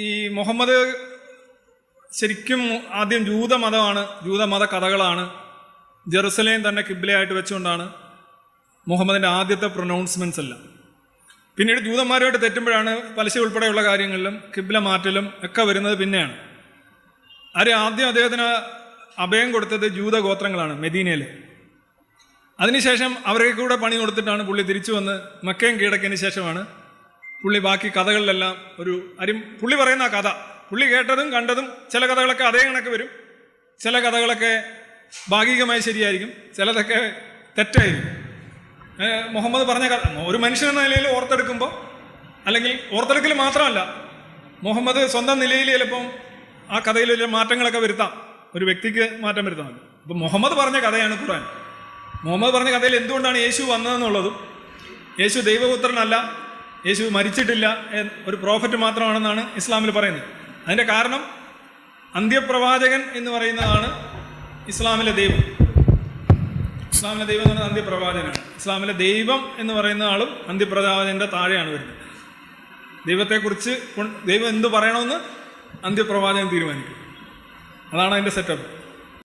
ഈ മുഹമ്മദ് ശരിക്കും ആദ്യം ജൂതമത കഥകളാണ്. ജെറുസലേം തന്നെ കിബ്ലയായിട്ട് വെച്ചുകൊണ്ടാണ് മുഹമ്മദിൻ്റെ ആദ്യത്തെ പ്രൊനൗൺസ്മെൻറ്റ്സ് എല്ലാം. പിന്നീട് ജൂതന്മാരുമായിട്ട് തെറ്റുമ്പോഴാണ് പലിശ ഉൾപ്പെടെയുള്ള കാര്യങ്ങളിലും കിബ്ല മാറ്റലും ഒക്കെ വരുന്നത് പിന്നെയാണ്. ആദ്യം അദ്ദേഹത്തിന് അഭയം കൊടുത്തത് ജൂതഗോത്രങ്ങളാണ് മദീനയിൽ. അതിനുശേഷം അവർക്ക് കൂടെ പണി കൊടുത്തിട്ടാണ് പുള്ളി തിരിച്ചു വന്ന് മക്കയും കീഴടക്കിയതിന് ശേഷമാണ് പുള്ളി ബാക്കി കഥകളിലെല്ലാം പുള്ളി പറയുന്ന കഥ, പുള്ളി കേട്ടതും കണ്ടതും ചില കഥകളൊക്കെ അതേ കണക്ക് വരും, ചില കഥകളൊക്കെ ഭാഗികമായി ശരിയായിരിക്കും, ചിലതൊക്കെ തെറ്റായിരിക്കും. മുഹമ്മദ് പറഞ്ഞ കഥ ഒരു മനുഷ്യൻ എന്ന നിലയിൽ ഓർത്തെടുക്കുമ്പോൾ, അല്ലെങ്കിൽ ഓർത്തെടുക്കൽ മാത്രമല്ല, മുഹമ്മദ് സ്വന്തം നിലയിൽ ചിലപ്പം ആ കഥയിൽ വലിയ മാറ്റങ്ങളൊക്കെ വരുത്താം, ഒരു വ്യക്തിക്ക് മാറ്റം വരുത്താൻ. അപ്പം മുഹമ്മദ് പറഞ്ഞ കഥയാണ് ഖുർആൻ. മുഹമ്മദ് പറഞ്ഞ കഥയിൽ എന്തുകൊണ്ടാണ് യേശു വന്നതെന്നുള്ളതും, യേശു ദൈവപുത്രനല്ല, യേശു മരിച്ചിട്ടില്ല, ഒരു പ്രോഫറ്റ് മാത്രമാണെന്നാണ് ഇസ്ലാമിൽ പറയുന്നത്. അതിൻ്റെ കാരണം അന്ത്യപ്രവാചകൻ എന്ന് പറയുന്നതാണ് ഇസ്ലാമിലെ ദൈവം. ഇസ്ലാമിലെ ദൈവം എന്ന് പറയുന്നത് അന്ത്യപ്രവാചകനാണ്. ഇസ്ലാമിലെ ദൈവം എന്ന് പറയുന്ന ആളും അന്ത്യപ്രവാചകൻ്റെ താഴെയാണ് വരുന്നത്. ദൈവം എന്ത് പറയണമെന്ന് അന്ത്യപ്രവാചകൻ തീരുമാനിക്കും. അതാണ് അതിൻ്റെ സെറ്റപ്പ്.